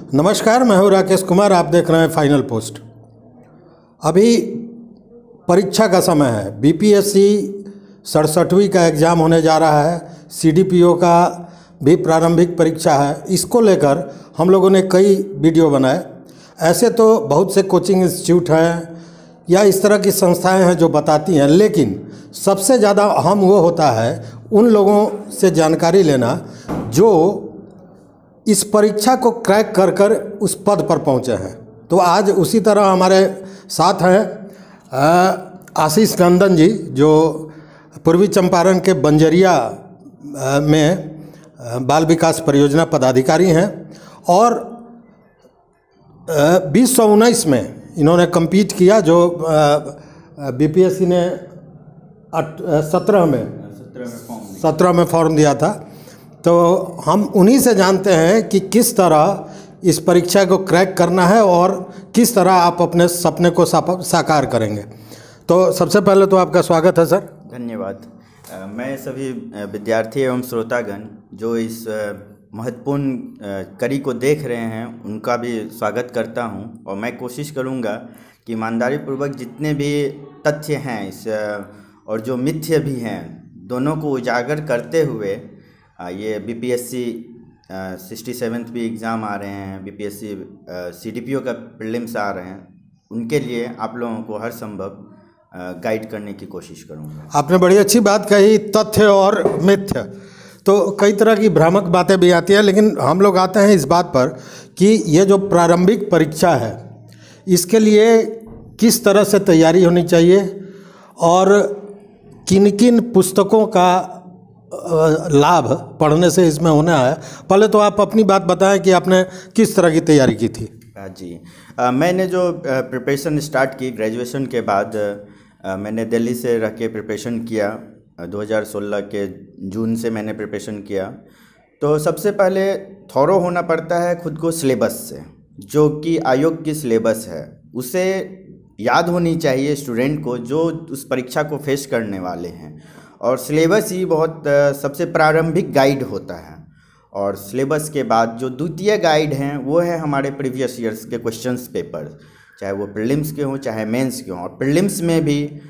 नमस्कार, मैं हूं राकेश कुमार। आप देख रहे हैं फाइनल पोस्ट। अभी परीक्षा का समय है। बीपीएससी 67वीं का एग्ज़ाम होने जा रहा है। सीडीपीओ का भी प्रारंभिक परीक्षा है। इसको लेकर हम लोगों ने कई वीडियो बनाए। ऐसे तो बहुत से कोचिंग इंस्टीट्यूट हैं या इस तरह की संस्थाएं हैं जो बताती हैं, लेकिन सबसे ज़्यादा अहम वो होता है उन लोगों से जानकारी लेना जो इस परीक्षा को क्रैक कर कर उस पद पर पहुंचे हैं। तो आज उसी तरह हमारे साथ हैं आशीष नंदन जी, जो पूर्वी चंपारण के बंजरिया में बाल विकास परियोजना पदाधिकारी हैं और 2019 में इन्होंने कम्पीट किया, जो बीपीएससी ने 17 में फॉर्म दिया था। तो हम उन्हीं से जानते हैं कि किस तरह इस परीक्षा को क्रैक करना है और किस तरह आप अपने सपने को साकार करेंगे। तो सबसे पहले तो आपका स्वागत है सर। धन्यवाद। मैं सभी विद्यार्थी एवं श्रोतागण जो इस महत्वपूर्ण कड़ी को देख रहे हैं उनका भी स्वागत करता हूं और मैं कोशिश करूंगा कि ईमानदारी पूर्वक जितने भी तथ्य हैं इस और जो मिथ्य भी हैं दोनों को उजागर करते हुए ये बीपीएससी 67th भी एग्ज़ाम आ रहे हैं, बीपीएससी सीडीपीओ का प्रीलिम्स आ रहे हैं, उनके लिए आप लोगों को हर संभव गाइड करने की कोशिश करूँगा। आपने बड़ी अच्छी बात कही, तथ्य और मिथ्य। तो कई तरह की भ्रामक बातें भी आती हैं, लेकिन हम लोग आते हैं इस बात पर कि ये जो प्रारंभिक परीक्षा है इसके लिए किस तरह से तैयारी होनी चाहिए और किन किन पुस्तकों का लाभ पढ़ने से इसमें होना है। पहले तो आप अपनी बात बताएं कि आपने किस तरह की तैयारी की थी। जी, मैंने जो प्रिपरेशन स्टार्ट की ग्रेजुएशन के बाद मैंने दिल्ली से रह के प्रिपरेशन किया। 2016 के जून से मैंने प्रिपरेशन किया। तो सबसे पहले थॉरो होना पड़ता है खुद को सिलेबस से, जो कि आयोग की सिलेबस है उसे याद होनी चाहिए स्टूडेंट को जो उस परीक्षा को फेस करने वाले हैं। और सिलेबस ही बहुत सबसे प्रारंभिक गाइड होता है। और सिलेबस के बाद जो द्वितीय गाइड हैं वो है हमारे प्रीवियस ईयर्स के क्वेश्चंस पेपर, चाहे वो प्रीलिम्स के हों चाहे मेंस के हों। और प्रीलिम्स में भी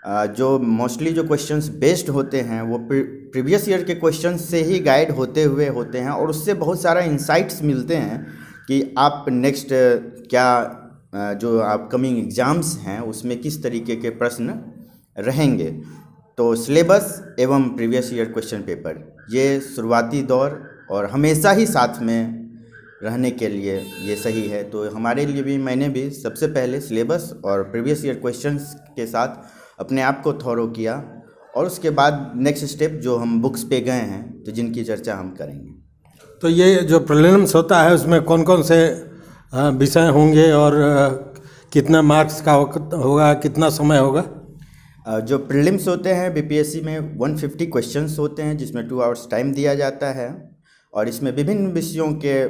जो मोस्टली जो क्वेश्चंस बेस्ड होते हैं वो प्रीवियस ईयर के क्वेश्चंस से ही गाइड होते हुए होते हैं और उससे बहुत सारा इंसाइट्स मिलते हैं कि आप नेक्स्ट क्या जो अपकमिंग एग्ज़ाम्स हैं उसमें किस तरीके के प्रश्न रहेंगे। तो सिलेबस एवं प्रीवियस ईयर क्वेश्चन पेपर ये शुरुआती दौर और हमेशा ही साथ में रहने के लिए ये सही है। तो हमारे लिए भी मैंने भी सबसे पहले सिलेबस और प्रीवियस ईयर क्वेश्चंस के साथ अपने आप को थॉरो किया और उसके बाद नेक्स्ट स्टेप जो हम बुक्स पे गए हैं तो जिनकी चर्चा हम करेंगे। तो ये जो प्रीलिम्स होता है उसमें कौन कौन से विषय होंगे और कितना मार्क्स का होगा, कितना समय होगा? जो प्रीलिम्स होते हैं बीपीएससी में 150 क्वेश्चंस होते हैं जिसमें 2 आवर्स टाइम दिया जाता है और इसमें विभिन्न विषयों के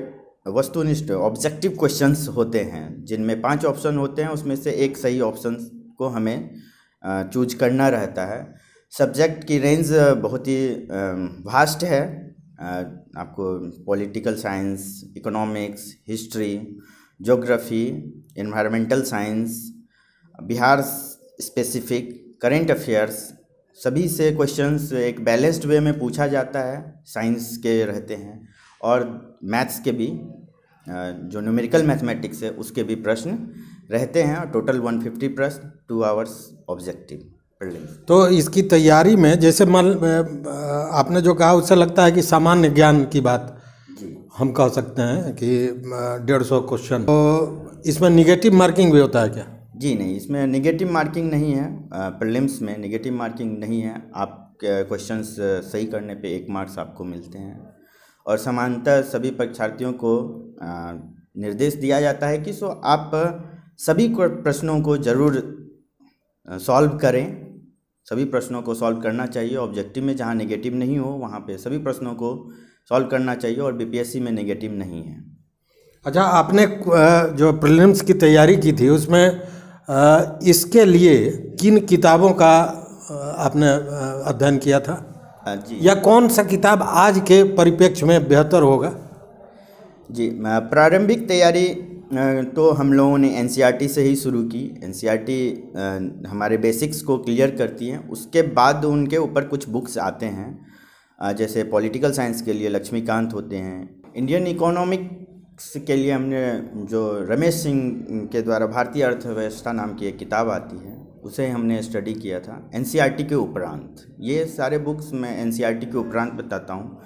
वस्तुनिष्ठ ऑब्जेक्टिव क्वेश्चंस होते हैं जिनमें 5 ऑप्शन होते हैं, उसमें से एक सही ऑप्शन को हमें चूज करना रहता है। सब्जेक्ट की रेंज बहुत ही वास्ट है। आपको political science, economics, history, geography, environmental science, Bihar specific, current affairs, सभी से क्वेश्चंस एक बैलेंस्ड वे में पूछा जाता है। साइंस के रहते हैं और मैथ्स के भी जो न्यूमेरिकल मैथमेटिक्स है उसके भी प्रश्न रहते हैं और टोटल 150 प्रश्न, 2 आवर्स ऑब्जेक्टिव प्रीलिम्स। तो इसकी तैयारी में जैसे आपने जो कहा उससे लगता है कि सामान्य ज्ञान की बात हम कह सकते हैं कि 150 क्वेश्चन। तो इसमें निगेटिव मार्किंग भी होता है क्या? जी नहीं, इसमें निगेटिव मार्किंग नहीं है। प्रीलिम्स में निगेटिव मार्किंग नहीं है। आप क्वेश्चंस सही करने पे 1 मार्क्स आपको मिलते हैं और समानतः सभी परीक्षार्थियों को निर्देश दिया जाता है कि आप सभी प्रश्नों को ज़रूर सॉल्व करें। सभी प्रश्नों को सॉल्व करना चाहिए। ऑब्जेक्टिव में जहाँ निगेटिव नहीं हो वहाँ पे सभी प्रश्नों को सॉल्व करना चाहिए और बीपीएससी में निगेटिव नहीं है। अच्छा, आपने जो प्रीलिम्स की तैयारी की थी उसमें इसके लिए किन किताबों का आपने अध्ययन किया था? जी, या कौन सा किताब आज के परिप्रेक्ष्य में बेहतर होगा? जी, प्रारंभिक तैयारी तो हम लोगों ने एनसीईआरटी से ही शुरू की। एनसीईआरटी हमारे बेसिक्स को क्लियर करती है, उसके बाद उनके ऊपर कुछ बुक्स आते हैं। जैसे पॉलिटिकल साइंस के लिए लक्ष्मीकांत होते हैं। इंडियन इकोनॉमिक्स के लिए हमने जो रमेश सिंह के द्वारा भारतीय अर्थव्यवस्था नाम की एक किताब आती है, उसे हमने स्टडी किया था एनसीईआरटी के उपरांत। ये सारे बुक्स मैं एनसीईआरटी के उपरांत बताता हूँ।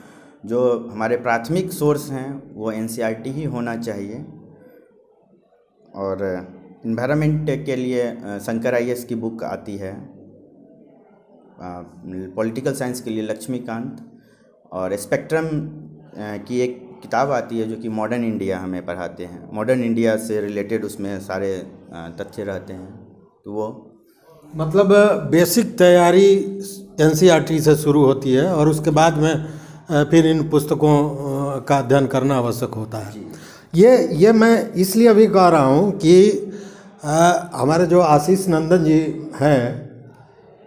जो हमारे प्राथमिक सोर्स हैं वो एनसीईआरटी ही होना चाहिए। और इन्वायरमेंट के लिए शंकर आईएएस की बुक आती है, पॉलिटिकल साइंस के लिए लक्ष्मीकांत, और स्पेक्ट्रम की एक किताब आती है जो कि मॉडर्न इंडिया हमें पढ़ाते हैं। मॉडर्न इंडिया से रिलेटेड उसमें सारे तथ्य रहते हैं। तो वो मतलब बेसिक तैयारी एनसीईआरटी से शुरू होती है और उसके बाद में फिर इन पुस्तकों का अध्ययन करना आवश्यक होता है। ये मैं इसलिए अभी कह रहा हूँ कि हमारे जो आशीष नंदन जी हैं,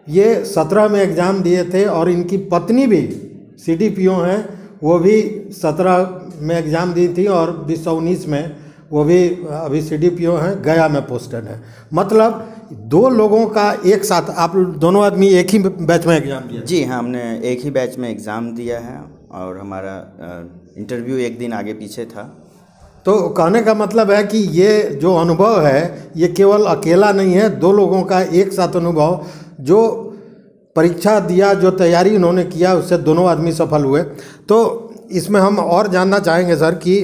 ये 17 में एग्ज़ाम दिए थे और इनकी पत्नी भी सीडीपीओ हैं, वो भी 17 में एग्ज़ाम दी थी और 2019 में वो भी अभी सीडीपीओ हैं, गया में पोस्टेड है। मतलब 2 लोगों का एक साथ, आप दोनों आदमी एक ही बैच में एग्ज़ाम दिया? जी हाँ, हमने एक ही बैच में एग्ज़ाम दिया है और हमारा इंटरव्यू एक दिन आगे पीछे था। तो कहने का मतलब है कि ये जो अनुभव है ये केवल अकेला नहीं है, 2 लोगों का एक साथ अनुभव। जो परीक्षा दिया, जो तैयारी उन्होंने किया, उससे दोनों आदमी सफल हुए। तो इसमें हम और जानना चाहेंगे सर कि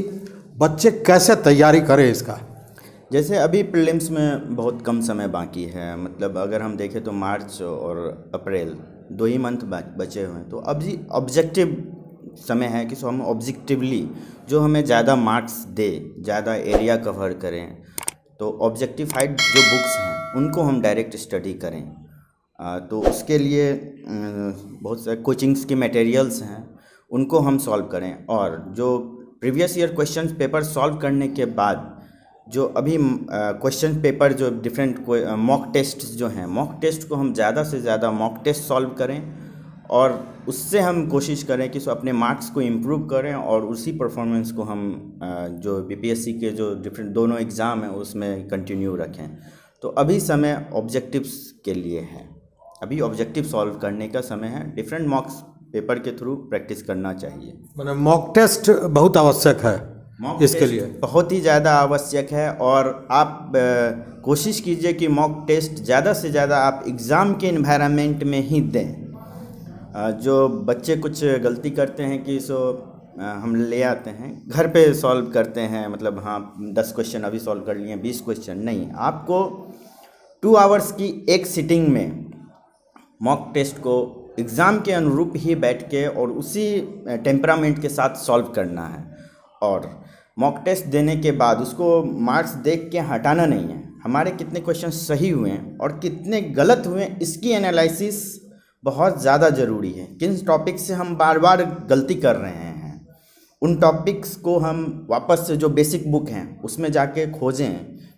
बच्चे कैसे तैयारी करें इसका। जैसे अभी प्रीलिम्स में बहुत कम समय बाकी है, मतलब अगर हम देखें तो मार्च और अप्रैल 2 ही मंथ बचे हुए हैं। तो अभी ऑब्जेक्टिव समय है कि हम ऑब्जेक्टिवली जो हमें ज़्यादा मार्क्स दे, ज़्यादा एरिया कवर करें। तो ऑब्जेक्टिफाइड जो बुक्स हैं उनको हम डायरेक्ट स्टडी करें। तो उसके लिए बहुत सारे कोचिंग्स के मटेरियल्स हैं, उनको हम सॉल्व करें। और जो previous year question paper solve करने के बाद जो अभी क्वेश्चन पेपर जो डिफरेंट मॉक टेस्ट जो हैं, मॉक टेस्ट को हम ज़्यादा से ज़्यादा मॉक टेस्ट सॉल्व करें और उससे हम कोशिश करें कि अपने मार्क्स को इम्प्रूव करें और उसी परफॉर्मेंस को हम जो बीपीएससी के जो डिफरेंट दोनों एग्ज़ाम हैं उसमें कंटिन्यू रखें। तो अभी समय ऑब्जेक्टिव्स के लिए है, अभी ऑब्जेक्टिव सॉल्व करने का समय है। डिफरेंट मॉक्स पेपर के थ्रू प्रैक्टिस करना चाहिए। मतलब मॉक टेस्ट बहुत आवश्यक है इसके लिए, बहुत ही ज़्यादा आवश्यक है। और आप कोशिश कीजिए कि मॉक टेस्ट ज़्यादा से ज़्यादा आप एग्ज़ाम के इन्वायरमेंट में ही दें। जो बच्चे कुछ गलती करते हैं कि हम ले आते हैं घर पे सॉल्व करते हैं, मतलब हाँ 10 क्वेश्चन अभी सॉल्व कर लिए, 20 क्वेश्चन नहीं। आपको 2 आवर्स की एक सिटिंग में मॉक टेस्ट को एग्ज़ाम के अनुरूप ही बैठ के और उसी टेम्परामेंट के साथ सॉल्व करना है। और मॉक टेस्ट देने के बाद उसको मार्क्स देख के हटाना नहीं है, हमारे कितने क्वेश्चन सही हुए हैं और कितने गलत हुए हैं इसकी एनालिसिस बहुत ज़्यादा ज़रूरी है। किन टॉपिक से हम बार बार गलती कर रहे हैं, उन टॉपिक्स को हम वापस से जो बेसिक बुक हैं उसमें जाके खोजें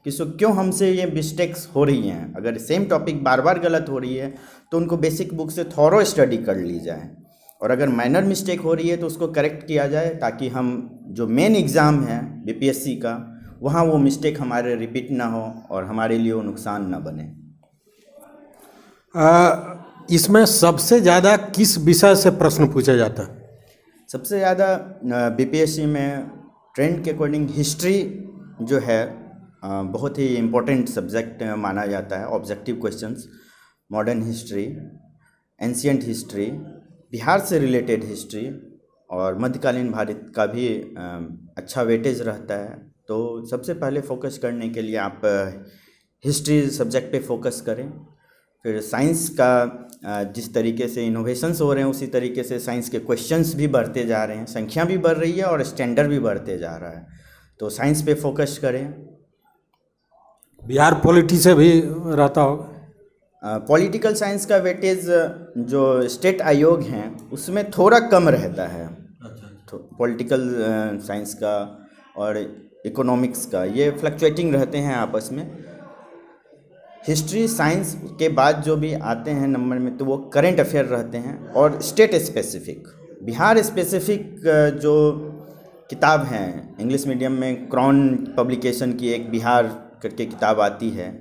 कि क्यों हमसे ये मिस्टेक्स हो रही हैं। अगर सेम टॉपिक बार बार गलत हो रही है तो उनको बेसिक बुक से थॉरो स्टडी कर ली जाए, और अगर माइनर मिस्टेक हो रही है तो उसको करेक्ट किया जाए, ताकि हम जो मेन एग्ज़ाम है बीपीएससी का वहाँ वो मिस्टेक हमारे रिपीट ना हो और हमारे लिए वो नुकसान ना बने। इसमें सबसे ज़्यादा किस विषय से प्रश्न पूछा जाता है? सबसे ज़्यादा बीपीएससी में ट्रेंड के अकॉर्डिंग हिस्ट्री जो है बहुत ही इम्पोर्टेंट सब्जेक्ट माना जाता है। Objective questions, modern history, ancient history, Bihar से रिलेटेड हिस्ट्री और मध्यकालीन भारत का भी अच्छा वेटेज रहता है। तो सबसे पहले फोकस करने के लिए आप हिस्ट्री सब्जेक्ट पे फोकस करें। फिर साइंस का जिस तरीके से इनोवेशंस हो रहे हैं उसी तरीके से साइंस के क्वेश्चंस भी बढ़ते जा रहे हैं, संख्या भी बढ़ रही है और स्टैंडर्ड भी बढ़ते जा रहा है, तो साइंस पे फोकस करें। बिहार पॉलिटी से भी रहता होगा? पॉलिटिकल साइंस का वेटेज जो स्टेट आयोग हैं उसमें थोड़ा कम रहता है। तो पॉलिटिकल साइंस का और इकोनॉमिक्स का ये फ्लक्चुएटिंग रहते हैं आपस में। हिस्ट्री साइंस के बाद जो भी आते हैं नंबर में तो वो करंट अफेयर रहते हैं और स्टेट स्पेसिफिक। बिहार स्पेसिफिक जो किताब हैं इंग्लिश मीडियम में, क्राउन पब्लिकेशन की एक बिहार करके किताब आती है,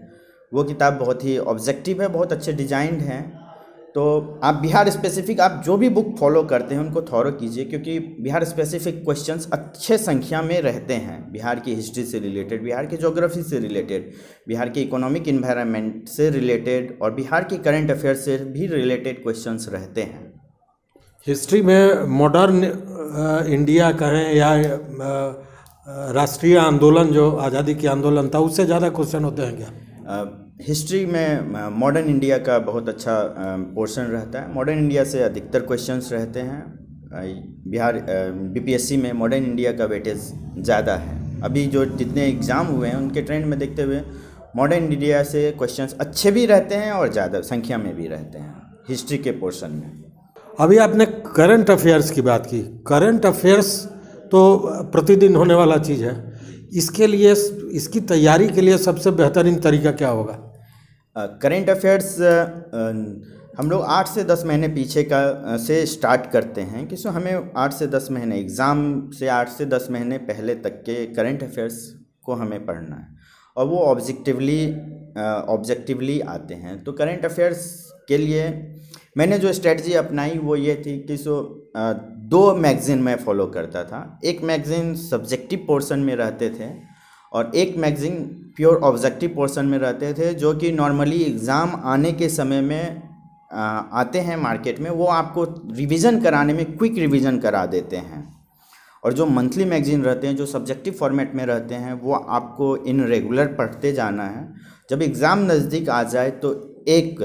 वो किताब बहुत ही ऑब्जेक्टिव है, बहुत अच्छे डिजाइंड हैं। तो आप बिहार स्पेसिफिक आप जो भी बुक फॉलो करते हैं उनको थॉरो कीजिए, क्योंकि बिहार स्पेसिफिक क्वेश्चंस अच्छे संख्या में रहते हैं, बिहार की हिस्ट्री से रिलेटेड, बिहार की ज्योग्राफी से रिलेटेड, बिहार के इकोनॉमिक इन्वायरमेंट से रिलेटेड और बिहार की करंट अफेयर से भी रिलेटेड क्वेश्चंस रहते हैं। हिस्ट्री में मॉडर्न इंडिया कहें या राष्ट्रीय आंदोलन जो आज़ादी की आंदोलन था, उससे ज़्यादा क्वेश्चन होते हैं क्या? हिस्ट्री में मॉडर्न इंडिया का बहुत अच्छा पोर्शन रहता है, मॉडर्न इंडिया से अधिकतर क्वेश्चंस रहते हैं। बिहार बीपीएससी में मॉडर्न इंडिया का वेटेज ज़्यादा है। अभी जो जितने एग्ज़ाम हुए हैं उनके ट्रेंड में देखते हुए मॉडर्न इंडिया से क्वेश्चंस अच्छे भी रहते हैं और ज़्यादा संख्या में भी रहते हैं हिस्ट्री के पोर्शन में। अभी आपने करंट अफेयर्स की बात की। करंट अफेयर्स तो प्रतिदिन होने वाला चीज़ है, इसके लिए, इसकी तैयारी के लिए सबसे बेहतरीन तरीका क्या होगा? करंट अफेयर्स हम लोग 8 से 10 महीने पीछे का से स्टार्ट करते हैं, क्योंकि हमें 8 से 10 महीने एग्ज़ाम से 8 से 10 महीने पहले तक के करंट अफेयर्स को हमें पढ़ना है और वो ऑब्जेक्टिवली आते हैं। तो करंट अफेयर्स के लिए मैंने जो स्ट्रेटजी अपनाई वो ये थी कि 2 मैगज़ीन मैं फॉलो करता था। एक मैगज़ीन सब्जेक्टिव पोर्शन में रहते थे और एक मैगज़ीन प्योर ऑब्जेक्टिव पोर्शन में रहते थे, जो कि नॉर्मली एग्ज़ाम आने के समय में आते हैं मार्केट में, वो आपको रिवीजन कराने में क्विक रिवीजन करा देते हैं। और जो मंथली मैगज़ीन रहते हैं, जो सब्जेक्टिव फॉर्मेट में रहते हैं, वो आपको इन रेगुलर पढ़ते जाना है। जब एग्ज़ाम नज़दीक आ जाए तो एक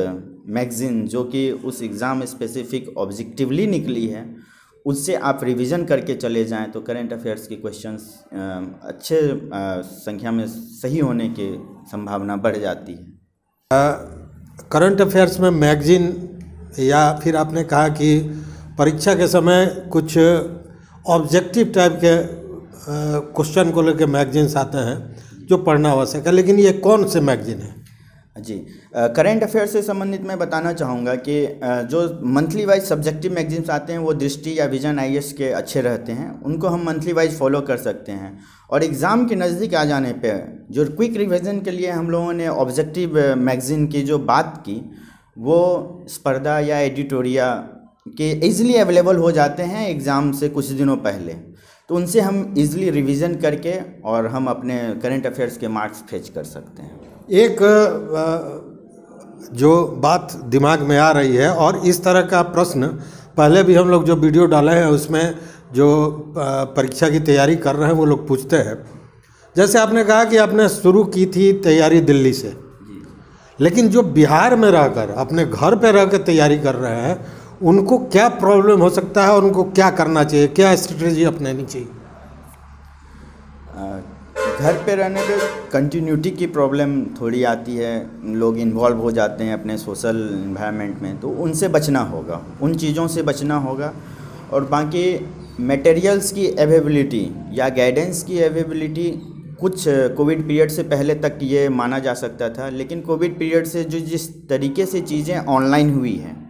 मैगज़ीन जो कि उस एग्ज़ाम स्पेसिफिक ऑब्जेक्टिवली निकली है, उससे आप रिवीजन करके चले जाएं तो करंट अफेयर्स के क्वेश्चंस अच्छे संख्या में सही होने की संभावना बढ़ जाती है। करंट अफेयर्स में मैगज़ीन, या फिर आपने कहा कि परीक्षा के समय कुछ ऑब्जेक्टिव टाइप के क्वेश्चन को लेकर मैगज़ीन्स आते हैं जो पढ़ना आवश्यक है, लेकिन ये कौन से मैगज़ीन है? जी, करंट अफेयर से संबंधित मैं बताना चाहूँगा कि जो मंथली वाइज सब्जेक्टिव मैगजीन्स आते हैं वो दृष्टि या विजन आईएएस के अच्छे रहते हैं, उनको हम मंथली वाइज फॉलो कर सकते हैं। और एग्ज़ाम के नज़दीक आ जाने पे जो क्विक रिवीजन के लिए हम लोगों ने ऑब्जेक्टिव मैगज़ीन की जो बात की, वो स्पर्धा या एडिटोरिया के ईज़िली अवेलेबल हो जाते हैं एग्ज़ाम से कुछ दिनों पहले, तो उनसे हम ईज़िली रिवीजन करके और हम अपने करंट अफेयर्स के मार्क्स फेच कर सकते हैं। एक जो बात दिमाग में आ रही है, और इस तरह का प्रश्न पहले भी हम लोग जो वीडियो डाले हैं उसमें जो परीक्षा की तैयारी कर रहे हैं वो लोग पूछते हैं। जैसे आपने कहा कि आपने शुरू की थी तैयारी दिल्ली से, लेकिन जो बिहार में रहकर अपने घर पे रह कर तैयारी कर रहे हैं उनको क्या प्रॉब्लम हो सकता है और उनको क्या करना चाहिए, क्या स्ट्रेटजी अपनानी चाहिए? घर पे रहने पे कंटिन्यूटी की प्रॉब्लम थोड़ी आती है, लोग इन्वॉल्व हो जाते हैं अपने सोशल इन्वायरमेंट में, तो उनसे बचना होगा, उन चीज़ों से बचना होगा। और बाकी मटेरियल्स की अवेलेबिलिटी या गाइडेंस की अवेलेबिलिटी कुछ कोविड पीरियड से पहले तक ये माना जा सकता था, लेकिन कोविड पीरियड से जो जिस तरीके से चीज़ें ऑनलाइन हुई हैं,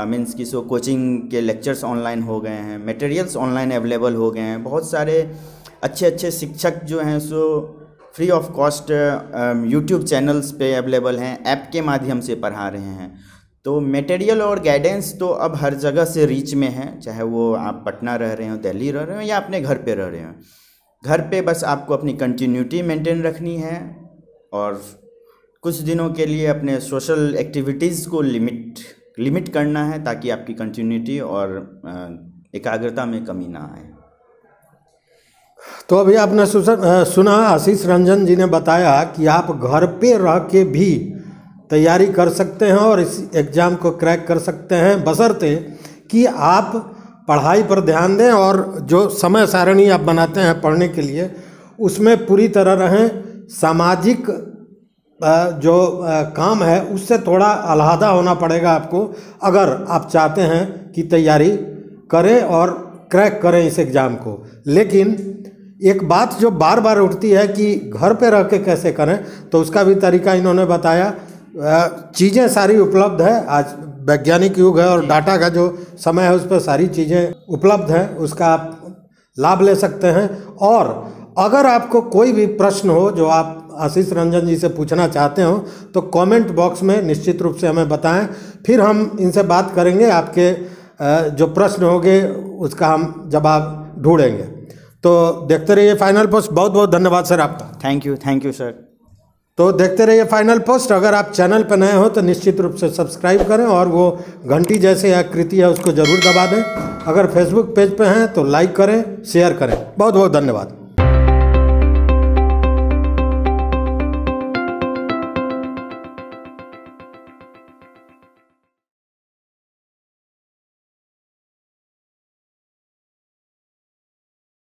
मीन्स कि सो कोचिंग के लेक्चर्स ऑनलाइन हो गए हैं, मटेरियल्स ऑनलाइन अवेलेबल हो गए हैं, बहुत सारे अच्छे अच्छे शिक्षक जो हैं so free of cost YouTube channels पे अवेलेबल हैं, ऐप के माध्यम से पढ़ा रहे हैं। तो मटेरियल और गाइडेंस तो अब हर जगह से रीच में है, चाहे वो आप पटना रह रहे हो, दिल्ली रह रहे हो या अपने घर पे रह रहे हो। घर पे बस आपको अपनी कंटिन्यूटी मेंटेन रखनी है और कुछ दिनों के लिए अपने सोशल एक्टिविटीज़ को लिमिट करना है, ताकि आपकी कंटिन्यूटी और एकाग्रता में कमी ना आए। तो अभी आपने सुना आशीष रंजन जी ने बताया कि आप घर पे रह के भी तैयारी कर सकते हैं और इस एग्ज़ाम को क्रैक कर सकते हैं, बशर्ते कि आप पढ़ाई पर ध्यान दें और जो समय सारणी आप बनाते हैं पढ़ने के लिए उसमें पूरी तरह रहें। सामाजिक जो काम है उससे थोड़ा अलहदा होना पड़ेगा आपको, अगर आप चाहते हैं कि तैयारी करें और क्रैक करें इस एग्ज़ाम को। लेकिन एक बात जो बार बार उठती है कि घर पे रह के कैसे करें, तो उसका भी तरीका इन्होंने बताया। चीज़ें सारी उपलब्ध है, आज वैज्ञानिक युग है और डाटा का जो समय है उस पर सारी चीज़ें उपलब्ध हैं, उसका आप लाभ ले सकते हैं। और अगर आपको कोई भी प्रश्न हो जो आप आशीष रंजन जी से पूछना चाहते हो तो कमेंट बॉक्स में निश्चित रूप से हमें बताएं, फिर हम इनसे बात करेंगे, आपके जो प्रश्न होंगे उसका हम जवाब ढूंढेंगे। तो देखते रहिए फाइनल पोस्ट। बहुत बहुत धन्यवाद सर आपका। Thank you sir. तो देखते रहिए फाइनल पोस्ट। अगर आप चैनल पर नए हो तो निश्चित रूप से सब्सक्राइब करें और वो घंटी जैसे आकृति है उसको ज़रूर दबा दें। अगर फेसबुक पेज पे हैं तो लाइक करें, शेयर करें। बहुत बहुत धन्यवाद।